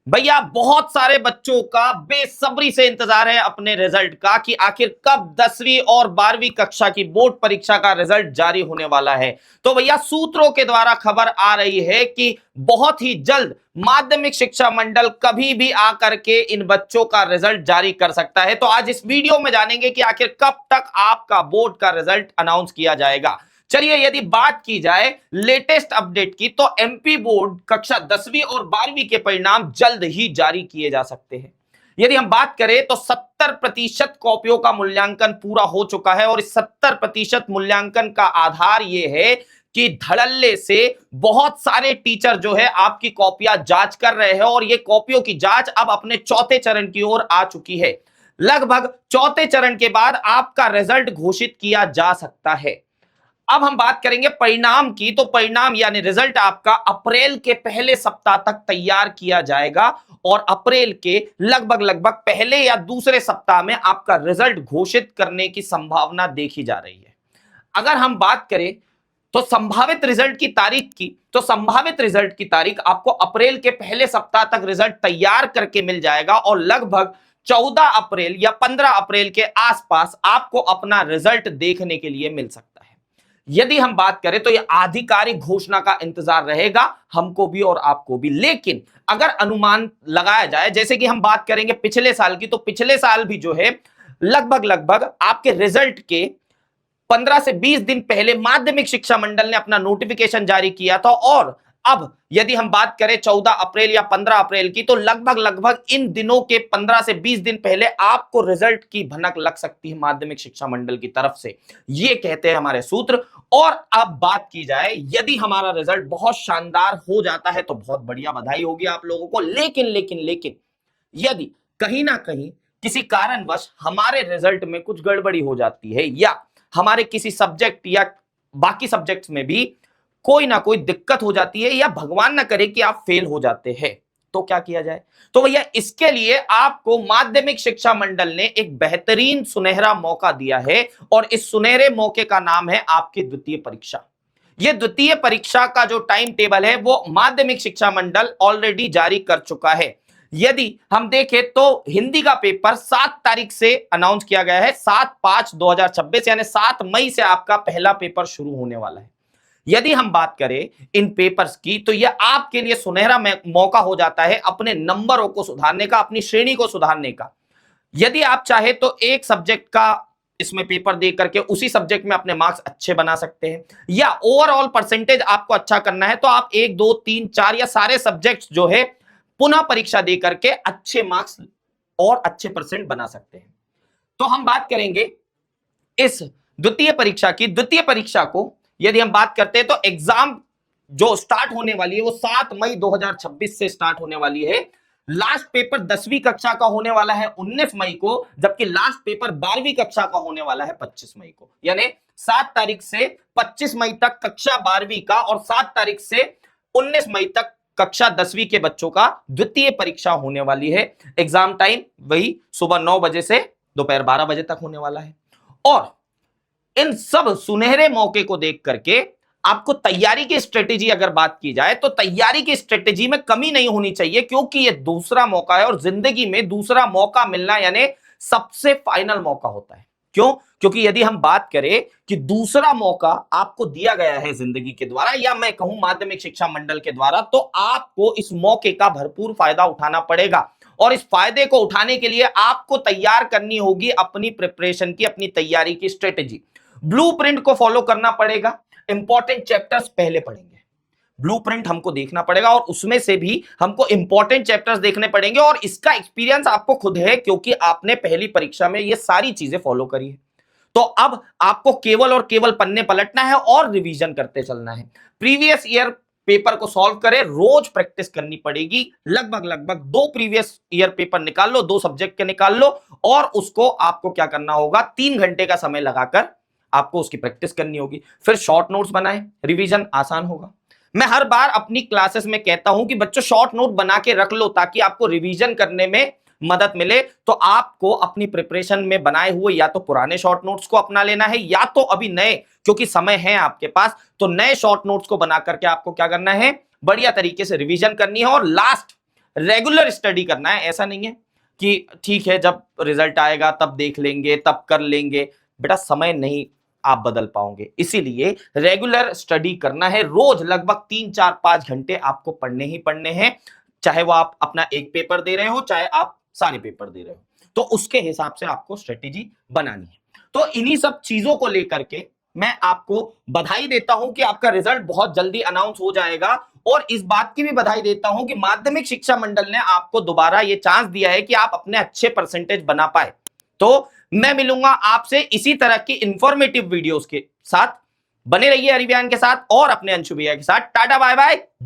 भैया बहुत सारे बच्चों का बेसब्री से इंतजार है अपने रिजल्ट का कि आखिर कब 10वीं और 12वीं कक्षा की बोर्ड परीक्षा का रिजल्ट जारी होने वाला है। तो भैया सूत्रों के द्वारा खबर आ रही है कि बहुत ही जल्द माध्यमिक शिक्षा मंडल कभी भी आकर के इन बच्चों का रिजल्ट जारी कर सकता है। तो आज इस वीडियो में जानेंगे कि आखिर कब तक आपका बोर्ड का रिजल्ट अनाउंस किया जाएगा। चलिए यदि बात की जाए लेटेस्ट अपडेट की तो एमपी बोर्ड कक्षा 10वीं और 12वीं के परिणाम जल्द ही जारी किए जा सकते हैं। यदि हम बात करें तो 70% कॉपियों का मूल्यांकन पूरा हो चुका है और इस 70% मूल्यांकन का आधार यह है कि धड़ल्ले से बहुत सारे टीचर जो है आपकी कॉपियां जांच कर रहे हैं और ये कॉपियों की जांच अब अपने चौथे चरण की ओर आ चुकी है। लगभग चौथे चरण के बाद आपका रिजल्ट घोषित किया जा सकता है। अब हम बात करेंगे परिणाम की, तो परिणाम यानी रिजल्ट आपका अप्रैल के पहले सप्ताह तक तैयार किया जाएगा और अप्रैल के लगभग पहले या दूसरे सप्ताह में आपका रिजल्ट घोषित करने की संभावना देखी जा रही है। अगर हम बात करें तो संभावित रिजल्ट की तारीख की, तो संभावित रिजल्ट की तारीख आपको अप्रैल के पहले सप्ताह तक रिजल्ट तैयार करके मिल जाएगा और लगभग 14 अप्रैल या 15 अप्रैल के आसपास आपको अपना रिजल्ट देखने के लिए मिल सकता है। यदि हम बात करें तो यह आधिकारिक घोषणा का इंतजार रहेगा हमको भी और आपको भी। लेकिन अगर अनुमान लगाया जाए, जैसे कि हम बात करेंगे पिछले साल की, तो पिछले साल भी जो है लगभग आपके रिजल्ट के 15 से 20 दिन पहले माध्यमिक शिक्षा मंडल ने अपना नोटिफिकेशन जारी किया था और अब यदि हम बात करें 14 अप्रैल या 15 अप्रैल की, तो लगभग इन दिनों के 15 से 20 दिन पहले आपको रिजल्ट की भनक लग सकती है माध्यमिक शिक्षा मंडल की तरफ से, ये कहते हैं हमारे सूत्र। और अब बात की जाए यदि हमारा रिजल्ट बहुत शानदार हो जाता है तो बहुत बढ़िया, बधाई होगी आप लोगों को। लेकिन यदि कहीं ना कहीं किसी कारणवश हमारे रिजल्ट में कुछ गड़बड़ी हो जाती है या हमारे किसी सब्जेक्ट या बाकी सब्जेक्ट्स में भी कोई ना कोई दिक्कत हो जाती है या भगवान ना करे कि आप फेल हो जाते हैं, तो क्या किया जाए? तो भैया इसके लिए आपको माध्यमिक शिक्षा मंडल ने एक बेहतरीन सुनहरा मौका दिया है और इस सुनहरे मौके का नाम है आपकी द्वितीय परीक्षा। यह द्वितीय परीक्षा का जो टाइम टेबल है वो माध्यमिक शिक्षा मंडल ऑलरेडी जारी कर चुका है। यदि हम देखें तो हिंदी का पेपर 7 तारीख से अनाउंस किया गया है, 7/5/2026 यानी 7 मई से आपका पहला पेपर शुरू होने वाला है। यदि हम बात करें इन पेपर्स की तो यह आपके लिए सुनहरा मौका हो जाता है अपने नंबरों को सुधारने का, अपनी श्रेणी को सुधारने का। यदि आप चाहे तो एक सब्जेक्ट का इसमें पेपर दे करके उसी सब्जेक्ट में अपने मार्क्स अच्छे बना सकते हैं, या ओवरऑल परसेंटेज आपको अच्छा करना है तो आप 1 2 3 4 या सारे सब्जेक्ट्स जो है पुनः परीक्षा दे करके अच्छे मार्क्स और अच्छे परसेंट बना सकते हैं। तो हम बात करेंगे इस द्वितीय परीक्षा की। द्वितीय परीक्षा को यदि हम बात करते हैं तो एग्जाम जो स्टार्ट होने वाली है वो 7 मई 2026 से स्टार्ट होने वाली है। लास्ट पेपर 10वीं कक्षा का होने वाला है 19 मई को, जबकि लास्ट पेपर 12वीं कक्षा का होने वाला है 25 मई को। यानी 7 तारीख से 25 मई तक कक्षा 12वीं का और 7 तारीख से 19 मई तक कक्षा 10वीं के बच्चों का द्वितीय परीक्षा होने वाली है। एग्जाम टाइम वही सुबह 9 बजे से दोपहर 12 बजे तक होने वाला है। और इन सब सुनहरे मौके को देख करके आपको तैयारी की स्ट्रेटेजी अगर बात की जाए तो तैयारी की स्ट्रेटेजी में कमी नहीं होनी चाहिए, क्योंकि यह दूसरा मौका है और जिंदगी में दूसरा मौका मिलना यानी सबसे फाइनल मौका होता है। क्यों? क्योंकि यदि हम बात करें कि दूसरा मौका आपको दिया गया है जिंदगी के द्वारा या मैं कहूं माध्यमिक शिक्षा मंडल के द्वारा, तो आपको इस मौके का भरपूर फायदा उठाना पड़ेगा और इस फायदे को उठाने के लिए आपको तैयार करनी होगी अपनी प्रिपरेशन की, अपनी तैयारी की स्ट्रेटेजी। ब्लूप्रिंट को फॉलो करना पड़ेगा। इंपॉर्टेंट चैप्टर्स पहले पढ़ेंगे, ब्लूप्रिंट हमको देखना पड़ेगा और उसमें से भी हमको इंपॉर्टेंट चैप्टर्स देखने पड़ेंगे और इसका एक्सपीरियंस आपको खुद है क्योंकि आपने पहली परीक्षा में ये सारी चीजें फॉलो करी है। तो अब आपको केवल और केवल पन्ने पलटना है और रिवीजन करते चलना है। प्रीवियस ईयर पेपर को सॉल्व करें, रोज प्रैक्टिस करनी पड़ेगी। लगभग 2 प्रीवियस ईयर पेपर निकाल लो, 2 सब्जेक्ट के निकाल लो और उसको आपको क्या करना होगा, 3 घंटे का समय लगाकर आपको उसकी प्रैक्टिस करनी होगी। फिर शॉर्ट नोट्स बनाएं, रिवीजन आसान होगा। मैं हर बार अपनी क्लासेस में कहता हूं कि बच्चों शॉर्ट नोट बना के रख लो ताकि आपको रिवीजन करने में मदद मिले। तो आपको अपनी प्रिपरेशन में बनाए हुए या तो पुराने शॉर्ट नोट्स को अपना लेना है या तो अभी नए, क्योंकि समय है आपके पास, तो नए शॉर्ट नोट्स को बना करके आपको क्या करना है, बढ़िया तरीके से रिवीजन करनी है और लास्ट रेगुलर स्टडी करना है। ऐसा नहीं है कि ठीक है जब रिजल्ट आएगा तब देख लेंगे, तब कर लेंगे। बेटा समय नहीं आप बदल पाओगे, इसीलिए रेगुलर स्टडी करना है। रोज लगभग 3 4 5 घंटे आपको पढ़ने ही पढ़ने हैं, चाहे वो आप अपना एक पेपर दे रहे हो, चाहे आप सारे पेपर दे रहे हो। तो उसके हिसाब से आपको स्ट्रेटेजी बनानी है। तो इन्हीं सब चीजों को लेकर के मैं आपको बधाई देता हूं कि आपका रिजल्ट बहुत जल्दी अनाउंस हो जाएगा, और इस बात की भी बधाई देता हूं कि माध्यमिक शिक्षा मंडल ने आपको दोबारा ये चांस दिया है कि आप अपने अच्छे परसेंटेज बना पाए। तो मैं मिलूंगा आपसे इसी तरह की इंफॉर्मेटिव वीडियोस के साथ। बने रहिए हरिबयान के साथ और अपने अंशु भैया के साथ। Tata bye bye.